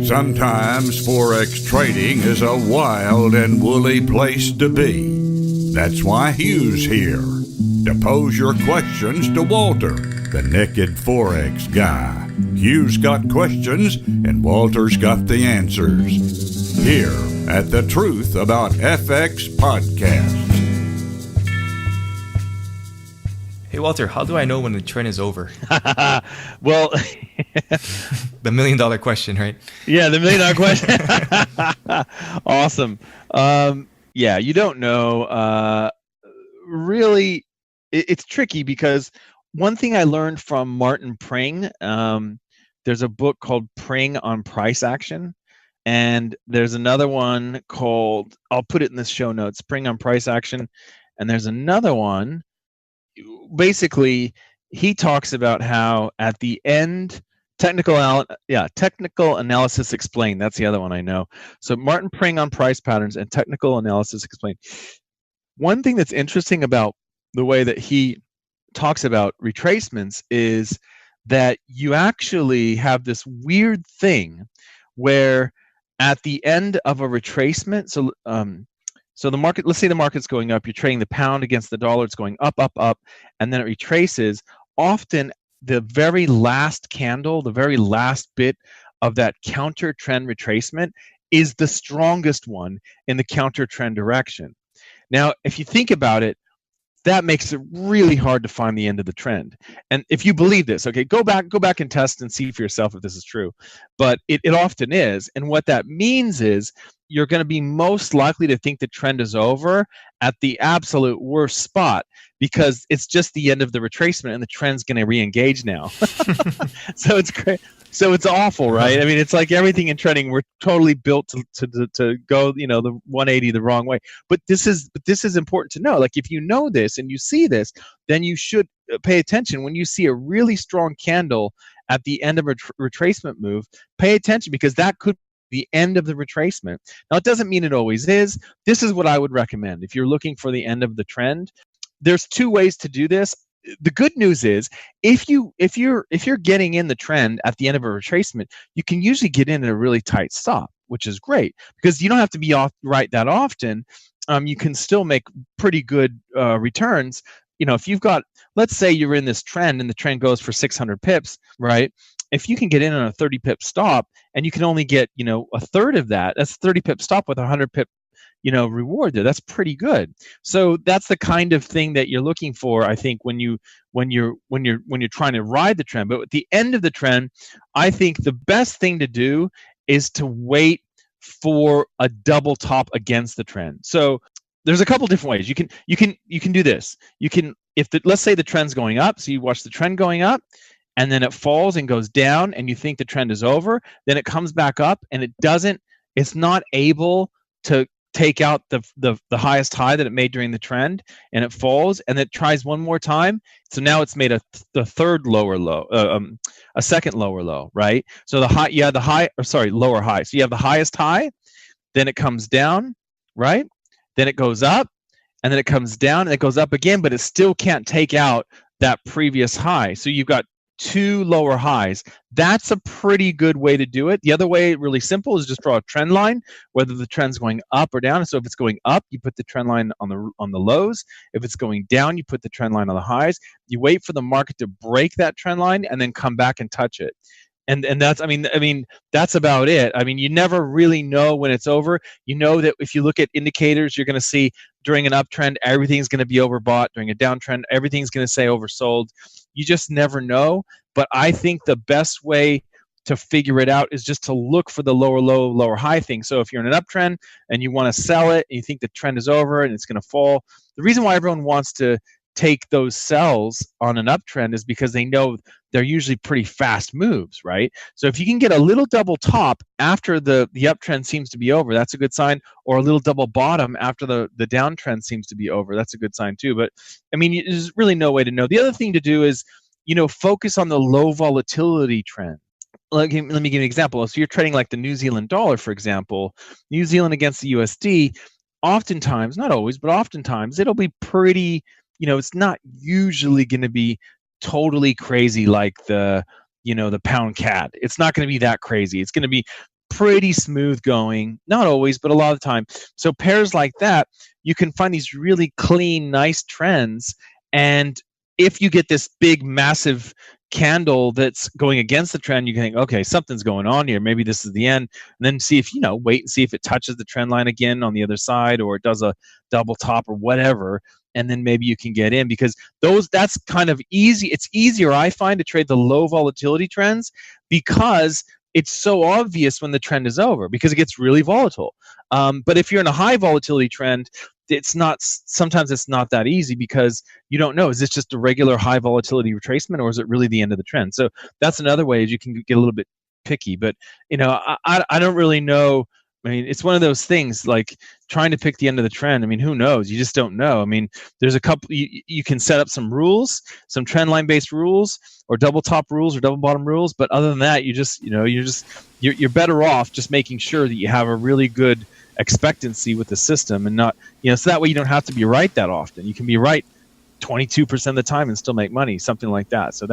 Sometimes Forex trading is a wild and woolly place to be. That's why Hugh's here, to pose your questions to Walter, the naked Forex guy. Hugh's got questions and Walter's got the answers. Here at the Truth About FX podcast. Hey Walter, how do I know when the trend is over? Well, The $1 million question, right? yeah, the $1 million question. Awesome. Yeah, you don't know. Really, it's tricky because one thing I learned from Martin Pring, there's a book called Pring on Price Action. And there's another one called, I'll put it in the show notes, Pring on Price Action. And there's another one. Basically, he talks about how at the end, technical analysis explained. That's the other one I know. So Martin Pring on price patterns and technical analysis explained. One thing that's interesting about the way that he talks about retracements is that you actually have this weird thing where at the end of a retracement, so the market, let's say the market's going up, you're trading the pound against the dollar, it's going up, up, up, and then it retraces. Often the very last candle, the very last bit of that counter trend retracement is the strongest one in the counter trend direction. Now, if you think about it, that makes it really hard to find the end of the trend. And if you believe this, okay, go back and test and see for yourself if this is true. But it often is. And what that means is you're going to be most likely to think the trend is over at the absolute worst spot because it's just the end of the retracement and the trend's going to re-engage now. So it's great. So it's awful, right? I mean, it's like everything in trading, we're totally built to go, the 180 the wrong way. But this is important to know. Like if you know this and you see this, then you should pay attention. When you see a really strong candle at the end of a retracement move, pay attention because that could be the end of the retracement. Now, it doesn't mean it always is. This is what I would recommend. If you're looking for the end of the trend, there's two ways to do this. The good news is if you're getting in the trend at the end of a retracement, you can usually get in at a really tight stop, which is great because you don't have to be right that often. You can still make pretty good returns. If you've got, let's say you're in this trend and the trend goes for 600 pips, right? If you can get in on a 30 pip stop and you can only get, a third of that, that's a 30 pip stop with a 100 pip reward there. That's pretty good. So that's the kind of thing that you're looking for, I think, when you're trying to ride the trend. But at the end of the trend, I think the best thing to do is to wait for a double top against the trend. So there's a couple different ways. You can do this. You can, let's say the trend's going up, so you watch the trend going up, and then it falls and goes down, and you think the trend is over. Then it comes back up, and it's not able to take out the highest high that it made during the trend, and it falls, and it tries one more time. So now it's made the third lower low, a second lower low, right? So lower high. So you have the highest high, then it comes down, right? Then it goes up, and then it comes down, and it goes up again, but it still can't take out that previous high. So you've got two lower highs. That's a pretty good way to do it. The other way, really simple, is just draw a trend line, whether the trend's going up or down. So if it's going up, you put the trend line on the lows. If it's going down, you put the trend line on the highs. You wait for the market to break that trend line and then come back and touch it. And that's, I mean, that's about it. I mean, you never really know when it's over. You know that if you look at indicators, you're going to see during an uptrend, everything's going to be overbought. During a downtrend, everything's going to say oversold. You just never know. But I think the best way to figure it out is just to look for the lower low, lower high thing. So if you're in an uptrend and you want to sell it and you think the trend is over and it's going to fall, the reason why everyone wants to take those sells on an uptrend is because they know they're usually pretty fast moves, right? So if you can get a little double top after the uptrend seems to be over, that's a good sign, or a little double bottom after the downtrend seems to be over, that's a good sign too. But I mean, there's really no way to know. The other thing to do is, focus on the low volatility trend. Let me give you an example. So you're trading like the New Zealand dollar, for example, New Zealand against the USD, oftentimes, not always, but oftentimes it'll be pretty, it's not usually going to be totally crazy like the pound CAD. It's not going to be that crazy. It's going to be pretty smooth going. Not always, but a lot of the time. So pairs like that, you can find these really clean, nice trends. And if you get this big, massive candle that's going against the trend, you can think, okay, something's going on here. Maybe this is the end. And then see if, wait and see if it touches the trend line again on the other side, or it does a double top or whatever. And then maybe you can get in, because that's kind of easy. It's easier, I find, to trade the low volatility trends, because it's so obvious when the trend is over, because it gets really volatile. But if you're in a high volatility trend, sometimes it's not that easy, because you don't know, is this just a regular high volatility retracement, or is it really the end of the trend? So that's another way, is you can get a little bit picky. But I don't really know. I mean, it's one of those things, like trying to pick the end of the trend. I mean, who knows? You just don't know. I mean, there's a couple, you can set up some rules, some trend line based rules, or double top rules, or double bottom rules. But other than that, you're better off just making sure that you have a really good expectancy with the system, and not, so that way you don't have to be right that often. You can be right 22% of the time and still make money, something like that. So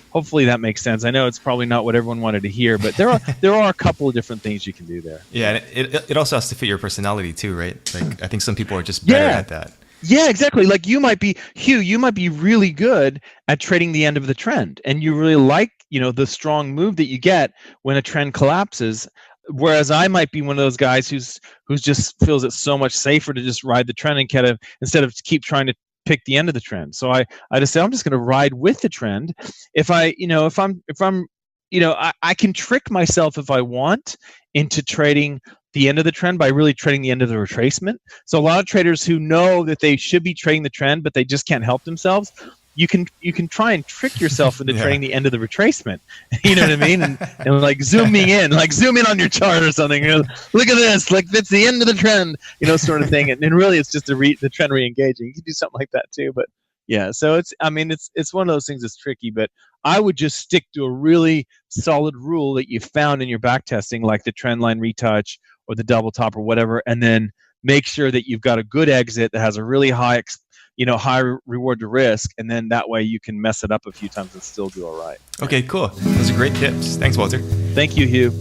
hopefully that makes sense. I know it's probably not what everyone wanted to hear, but there are a couple of different things you can do there. Yeah, and it also has to fit your personality too, right? Like, I think some people are just better at that. Yeah, exactly. Like Hugh, you might be really good at trading the end of the trend, and you really like, the strong move that you get when a trend collapses. Whereas I might be one of those guys who's just feels it's so much safer to just ride the trend and instead of keep trying to pick the end of the trend. So I just say, I'm just going to ride with the trend. If I can trick myself if I want into trading the end of the trend by really trading the end of the retracement. So a lot of traders who know that they should be trading the trend, but they just can't help themselves. You can try and trick yourself into trading the end of the retracement. You know what I mean? And like zoom in on your chart or something. Look at this, like that's the end of the trend, sort of thing. And really, it's just the trend re-engaging. You can do something like that too. But yeah, so it's one of those things that's tricky. But I would just stick to a really solid rule that you found in your back testing, like the trend line retouch or the double top or whatever, and then make sure that you've got a good exit that has a really high high reward to risk, and then that way you can mess it up a few times and still do all right. Okay, cool. Those are great tips. Thanks, Walter. Thank you, Hugh.